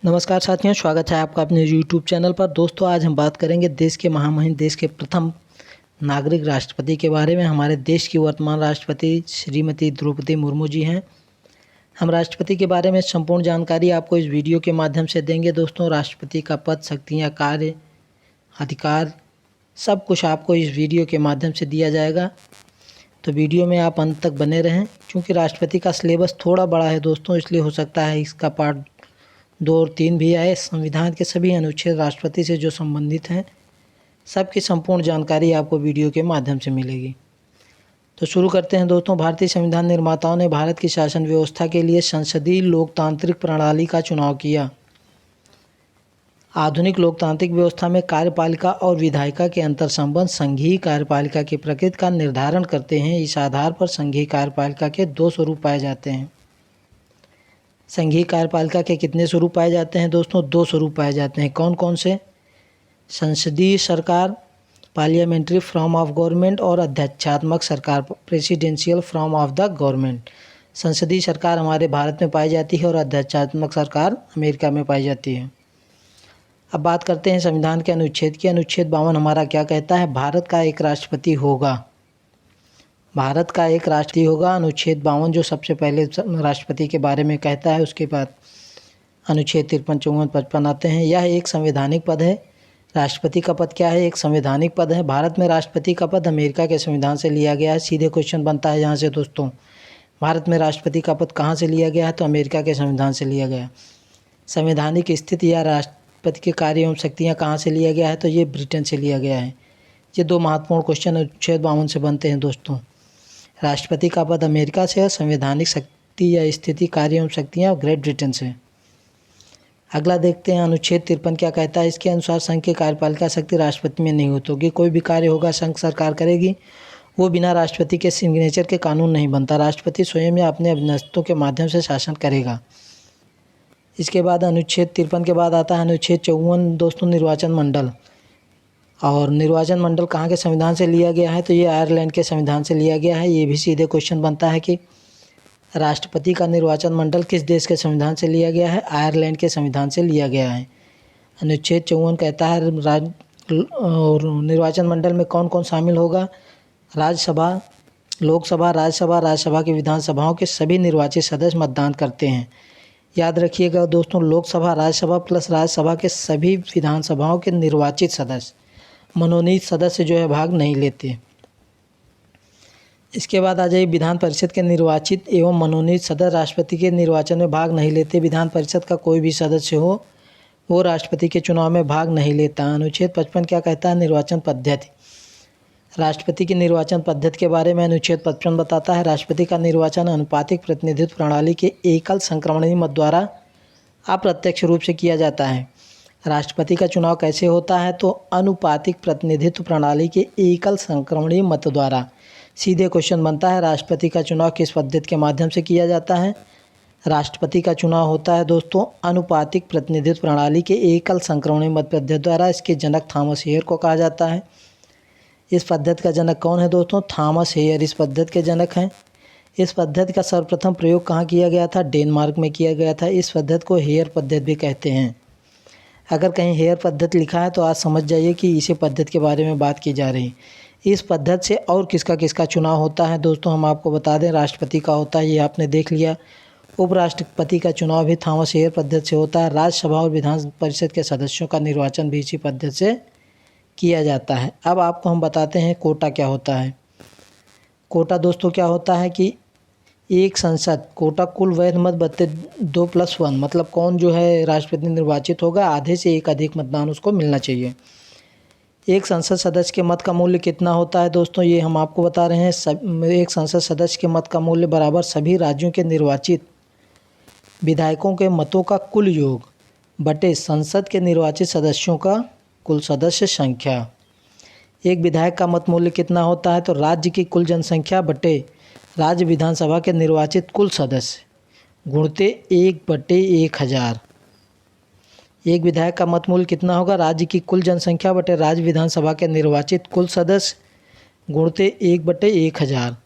नमस्कार साथियों, स्वागत है आपका अपने YouTube चैनल पर। दोस्तों, आज हम बात करेंगे देश के महामहिम, देश के प्रथम नागरिक राष्ट्रपति के बारे में। हमारे देश की वर्तमान राष्ट्रपति श्रीमती द्रौपदी मुर्मू जी हैं। हम राष्ट्रपति के बारे में संपूर्ण जानकारी आपको इस वीडियो के माध्यम से देंगे। दोस्तों, राष्ट्रपति का पद, शक्तियाँ, कार्य, अधिकार सब कुछ आपको इस वीडियो के माध्यम से दिया जाएगा, तो वीडियो में आप अंत तक बने रहें। क्योंकि राष्ट्रपति का सिलेबस थोड़ा बड़ा है दोस्तों, इसलिए हो सकता है इसका पार्ट 2 और 3 भी आए। संविधान के सभी अनुच्छेद राष्ट्रपति से जो संबंधित हैं, सबकी संपूर्ण जानकारी आपको वीडियो के माध्यम से मिलेगी। तो शुरू करते हैं दोस्तों। भारतीय संविधान निर्माताओं ने भारत की शासन व्यवस्था के लिए संसदीय लोकतांत्रिक प्रणाली का चुनाव किया। आधुनिक लोकतांत्रिक व्यवस्था में कार्यपालिका और विधायिका के अंतर संबंध संघीय कार्यपालिका की प्रकृति का निर्धारण करते हैं। इस आधार पर संघीय कार्यपालिका के 2 स्वरूप पाए जाते हैं। संघीय कार्यपालिका के कितने स्वरूप पाए जाते हैं दोस्तों? 2 स्वरूप पाए जाते हैं। कौन कौन से? संसदीय सरकार, पार्लियामेंट्री फॉर्म ऑफ गवर्नमेंट, और अध्यक्षात्मक सरकार, presidential form of the government. संसदीय सरकार हमारे भारत में पाई जाती है और अध्यक्षात्मक सरकार अमेरिका में पाई जाती है। अब बात करते हैं संविधान के अनुच्छेद की। अनुच्छेद 52 हमारा क्या कहता है? भारत का एक राष्ट्रपति होगा। भारत का एक राष्ट्रपति होगा। अनुच्छेद 52 जो सबसे पहले राष्ट्रपति के बारे में कहता है, उसके बाद अनुच्छेद 53, 54, 55 आते हैं। यह एक संवैधानिक पद है। राष्ट्रपति का पद क्या है? एक संवैधानिक पद है। भारत में राष्ट्रपति का पद अमेरिका के संविधान से लिया गया है। सीधे क्वेश्चन बनता है यहाँ से दोस्तों, भारत में राष्ट्रपति का पद कहाँ से लिया गया है? तो अमेरिका के संविधान से लिया गया। संवैधानिक स्थिति या राष्ट्रपति के कार्य एवं शक्तियाँ कहाँ से लिया गया है? तो ये ब्रिटेन से लिया गया है। ये 2 महत्वपूर्ण क्वेश्चन अनुच्छेद 52 से बनते हैं दोस्तों। राष्ट्रपति का पद अमेरिका से है, संवैधानिक शक्ति या स्थिति, कार्य एवं शक्तियाँ ग्रेट ब्रिटेन से। अगला देखते हैं अनुच्छेद 53 क्या कहता है। इसके अनुसार संघ की कार्यपालिका शक्ति राष्ट्रपति में नहीं होती होगी। कोई भी कार्य होगा संघ सरकार करेगी, वो बिना राष्ट्रपति के सिग्नेचर के कानून नहीं बनता। राष्ट्रपति स्वयं या अपने अभिनस्तों के माध्यम से शासन करेगा। इसके बाद अनुच्छेद 53 के बाद आता है अनुच्छेद 54 दोस्तों, निर्वाचन मंडल। और निर्वाचन मंडल कहाँ के संविधान से लिया गया है? तो ये आयरलैंड के संविधान से लिया गया है। ये भी सीधे क्वेश्चन बनता है कि राष्ट्रपति का निर्वाचन मंडल किस देश के संविधान से लिया गया है? आयरलैंड के संविधान से लिया गया है। अनुच्छेद 54 कहता है और निर्वाचन मंडल में कौन कौन शामिल होगा? राज्यसभा, लोकसभा, राज्यसभा की विधानसभाओं के सभी निर्वाचित सदस्य मतदान करते हैं। याद रखिएगा दोस्तों, लोकसभा, राज्यसभा प्लस राज्यसभा के सभी विधानसभाओं के निर्वाचित सदस्य, मनोनीत सदस्य जो है भाग नहीं लेते। इसके बाद आ जाइए विधान परिषद के निर्वाचित एवं मनोनीत सदस्य राष्ट्रपति के निर्वाचन में भाग नहीं लेते। विधान परिषद का कोई भी सदस्य हो, वो राष्ट्रपति के चुनाव में भाग नहीं लेता। अनुच्छेद 55 क्या कहता है? निर्वाचन पद्धति। राष्ट्रपति की निर्वाचन पद्धति के बारे में अनुच्छेद 55 बताता है। राष्ट्रपति का निर्वाचन अनुपातिक प्रतिनिधित्व प्रणाली के एकल संक्रमणीय मत द्वारा अप्रत्यक्ष रूप से किया जाता है। राष्ट्रपति का चुनाव कैसे होता है? तो अनुपातिक प्रतिनिधित्व प्रणाली के एकल संक्रमणीय मत द्वारा। सीधे क्वेश्चन बनता है, राष्ट्रपति का चुनाव किस पद्धति के माध्यम से किया जाता है? राष्ट्रपति का चुनाव होता है दोस्तों अनुपातिक प्रतिनिधित्व प्रणाली के एकल संक्रमणीय मत पद्धति द्वारा। इसके जनक थॉमस हेयर को कहा जाता है। इस पद्धति का जनक कौन है दोस्तों? थॉमस हेयर इस पद्धति के जनक हैं। इस पद्धति का सर्वप्रथम प्रयोग कहाँ किया गया था? डेनमार्क में किया गया था। इस पद्धति को हेयर पद्धति भी कहते हैं। अगर कहीं हेयर पद्धति लिखा है तो आज समझ जाइए कि इसी पद्धति के बारे में बात की जा रही है। इस पद्धति से और किसका किसका चुनाव होता है दोस्तों, हम आपको बता दें। राष्ट्रपति का होता है, ये आपने देख लिया। उपराष्ट्रपति का चुनाव भी थॉमस हेयर पद्धति से होता है। राज्यसभा और विधान परिषद के सदस्यों का निर्वाचन भी इसी पद्धति से किया जाता है। अब आपको हम बताते हैं कोटा क्या होता है। कोटा दोस्तों क्या होता है कि एक संसद, कोटा कुल वैध मत बत्ते 2+1, मतलब कौन जो है राष्ट्रपति निर्वाचित होगा, आधे से एक अधिक मतदान उसको मिलना चाहिए। एक संसद सदस्य के मत का मूल्य कितना होता है दोस्तों, ये हम आपको बता रहे हैं। एक संसद सदस्य के मत का मूल्य बराबर सभी राज्यों के निर्वाचित विधायकों के मतों का कुल योग बटे संसद के निर्वाचित सदस्यों का कुल सदस्य संख्या। एक विधायक का मत मूल्य कितना होता है? तो राज्य की कुल जनसंख्या बटे राज्य विधानसभा के निर्वाचित कुल सदस्य गुणते 1/1000। एक विधायक का मत मूल्य कितना होगा? राज्य की कुल जनसंख्या बटे राज्य विधानसभा के निर्वाचित कुल सदस्य गुणते 1/1000।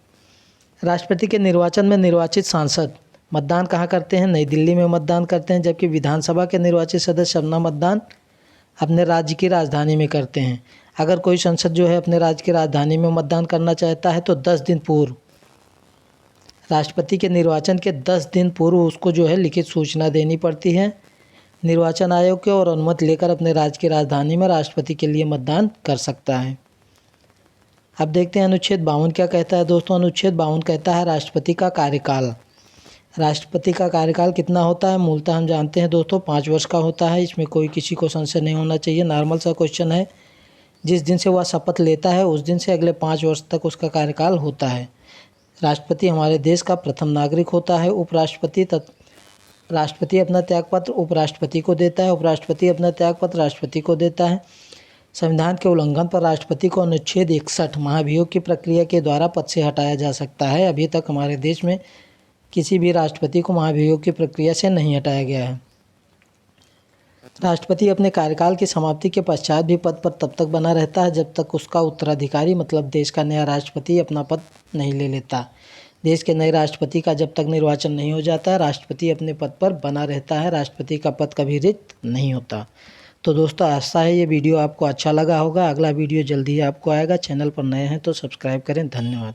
राष्ट्रपति के निर्वाचन में निर्वाचित सांसद मतदान कहाँ करते हैं? नई दिल्ली में मतदान करते हैं, जबकि विधानसभा के निर्वाचित सदस्य अपना मतदान अपने राज्य की राजधानी में करते हैं। अगर कोई सांसद जो है अपने राज्य की राजधानी में मतदान करना चाहता है तो 10 दिन पूर्व, राष्ट्रपति के निर्वाचन के 10 दिन पूर्व उसको जो है लिखित सूचना देनी पड़ती है निर्वाचन आयोग के, और अनुमति लेकर अपने राज्य की राजधानी में राष्ट्रपति के लिए मतदान कर सकता है। अब देखते हैं अनुच्छेद 52 क्या कहता है दोस्तों। अनुच्छेद 52 कहता है राष्ट्रपति का कार्यकाल। राष्ट्रपति का कार्यकाल कितना होता है? मूलतः हम जानते हैं दोस्तों 5 वर्ष का होता है। इसमें कोई किसी को संशय नहीं होना चाहिए, नॉर्मल सा क्वेश्चन है। जिस दिन से वह शपथ लेता है उस दिन से अगले 5 वर्ष तक उसका कार्यकाल होता है। राष्ट्रपति हमारे देश का प्रथम नागरिक होता है। राष्ट्रपति अपना त्यागपत्र उपराष्ट्रपति को देता है, उपराष्ट्रपति अपना त्यागपत्र राष्ट्रपति को देता है। संविधान के उल्लंघन पर राष्ट्रपति को अनुच्छेद 61 महाभियोग की प्रक्रिया के द्वारा पद से हटाया जा सकता है। अभी तक हमारे देश में किसी भी राष्ट्रपति को महाभियोग की प्रक्रिया से नहीं हटाया गया है। राष्ट्रपति अपने कार्यकाल की समाप्ति के पश्चात भी पद पर तब तक बना रहता है जब तक उसका उत्तराधिकारी मतलब देश का नया राष्ट्रपति अपना पद नहीं ले लेता। देश के नए राष्ट्रपति का जब तक निर्वाचन नहीं हो जाता, राष्ट्रपति अपने पद पर बना रहता है। राष्ट्रपति का पद कभी रिक्त नहीं होता। तो दोस्तों आशा है ये वीडियो आपको अच्छा लगा होगा। अगला वीडियो जल्दी ही आपको आएगा। चैनल पर नए हैं तो सब्सक्राइब करें। धन्यवाद।